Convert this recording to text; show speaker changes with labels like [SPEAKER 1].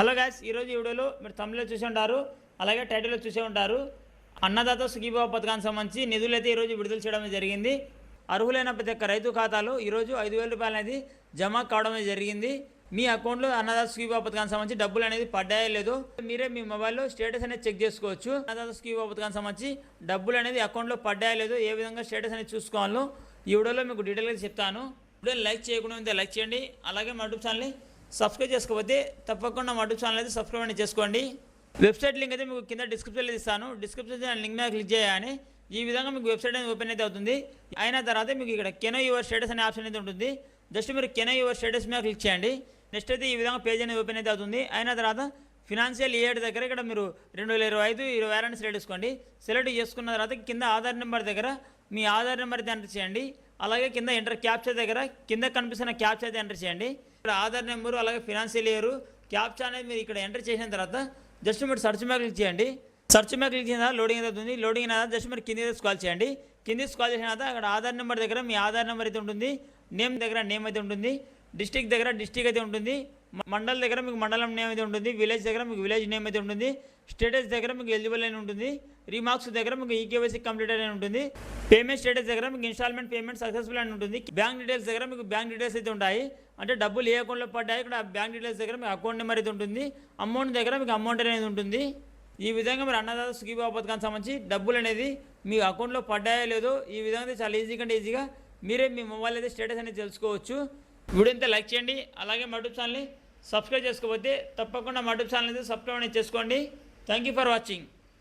[SPEAKER 1] Hello guys, ఈరోజు ఈ వీడియోలో మీరు తమిళలో చూసి ఉంటారు, అలాగే టైటిల్లో చూసే ఉంటారు. అన్నదాత సుఖీభావ పథకానికి సంబంధించి నిధులు అయితే ఈరోజు విడుదల చేయడం జరిగింది. అర్హులైన ప్రతి ఒక్క రైతు ఖాతాలో ఈరోజు 5,000 రూపాయలు అనేది జమ కావడం జరిగింది. మీ అకౌంట్లో అన్నదాత సుఖీభావ పథకానికి సంబంధించి డబ్బులు అనేది పడ్డాయో లేదో మీరే మీ మొబైల్లో స్టేటస్ అనేది చెక్ చేసుకోవచ్చు. అన్నదాత సుఖీభావ పథకానికి సంబంధించి డబ్బులు అనేది అకౌంట్లో పడ్డాయో లేదో ఏ విధంగా స్టేటస్ అనేది చూసుకోవాలో ఈ వీడియోలో మీకు డీటెయిల్గా చెప్తాను. వీడియో లైక్ చేయకుండా లైక్ చేయండి, అలాగే మా యూట్యూబ్ ఛానల్ని సబ్స్క్రైబ్ చేసుకోకపోతే తప్పకుండా మా యూట్యూబ్ ఛానల్ అయితే సబ్స్క్రైబ్ అనేది చేసుకోండి. వెబ్సైట్ లింక్ అయితే మీకు కింద డిస్క్రిప్షన్లో ఇస్తాను. డిస్క్రిప్షన్ లింక్ మీద క్లిక్ చేయగానే ఈ విధంగా మీకు వెబ్సైట్ అనేది ఓపెన్ అయితే అవుతుంది. అయిన తర్వాత మీకు ఇక్కడ కెన్ యువర్ స్టేటస్ అనే ఆప్షన్ అయితే ఉంటుంది. జస్ట్ మీరు కెన్ యువర్ స్టేటస్ మీద క్లిక్ చేయండి. నెక్స్ట్ అయితే ఈ విధంగా పేజ్ అనేది ఓపెన్ అయితే అవుతుంది. అయిన తర్వాత ఫినాన్షియల్ ఇయర్ దగ్గర ఇక్కడ మీరు 2025-26 సెలెక్ట్ చేసుకోండి. సెలెక్ట్ చేసుకున్న తర్వాత కింద ఆధార్ నెంబర్ దగ్గర మీ ఆధార్ నెంబర్ అయితే ఎంటర్ చేయండి. అలాగే కింద ఎంటర్ క్యాప్చర్ దగ్గర కింద కనిపిస్తున్న క్యాప్చర్ అయితే ఎంటర్ చేయండి. ఇక్కడ ఆధార్ నెంబరు అలాగే ఫినాన్షియల్ ఇయర్ క్యాప్చర్ అనేది మీరు ఇక్కడ ఎంటర్ చేసిన తర్వాత జస్ట్ మీరు సర్చ్ మీద క్లిక్ చేయండి. సర్చ్ మీద క్లిక్ చేసిన తర్వాత లోడింగ్ అవుతుంది. లోడింగ్ అయిన తర్వాత జస్ట్ మీరు కింద స్క్రాల్ చేయండి. కింద స్క్రాల్ చేసిన తర్వాత అక్కడ ఆధార్ నెంబర్ దగ్గర మీ ఆధార్ నెంబర్ అయితే ఉంటుంది. నేమ్ దగ్గర నేమ్ అయితే ఉంటుంది. డిస్టిక్ దగ్గర డిస్టిక్ అయితే ఉంటుంది. మండల్ దగ్గర మీకు మండలం నేమ్ అయితే ఉంటుంది. విలేజ్ దగ్గర మీకు విలేజ్ నేమ్ అయితే ఉంటుంది. స్టేటస్ దగ్గర మీకు ఎలిజిబుల్ అని ఉంటుంది. రీమార్క్స్ దగ్గర మీకు ఈకేవైసీ కంప్లీట్ అని ఉంటుంది. పేమెంట్ స్టేటస్ దగ్గర మీకు ఇన్స్టాల్మెంట్ పేమెంట్ సక్సెస్ఫుల్ అని ఉంటుంది. బ్యాంక్ డీటెయిల్స్ దగ్గర మీకు బ్యాంక్ డీటెయిల్స్ అయితే ఉంటాయి. అంటే డబ్బులు ఏ అకౌంట్లో పడ్డాయి ఇక్కడ బ్యాంక్ డీటెయిల్స్ దగ్గర మీకు అకౌంట్ నెంబర్ అయితే ఉంటుంది. అమౌంట్ దగ్గర మీకు అమౌంట్ అనేది ఉంటుంది. ఈ విధంగా మీరు అన్నదాత సుఖీభావ పథకానికి సంబంధించి డబ్బులు అనేది మీ అకౌంట్లో పడ్డాయో లేదో ఈ విధంగా చాలా ఈజీగా మీరే మీ మొబైల్ అయితే స్టేటస్ అనేది తెలుసుకోవచ్చు. వీడియో అయితే లైక్ చేయండి, అలాగే మా యూట్యూబ్ ఛానల్ని సబ్స్క్రైబ్ చేసుకోకపోతే తప్పకుండా మా యూట్యూబ్ ఛానల్ అయితే సబ్స్క్రైబ్ అనేది చేసుకోండి. Thank you for watching.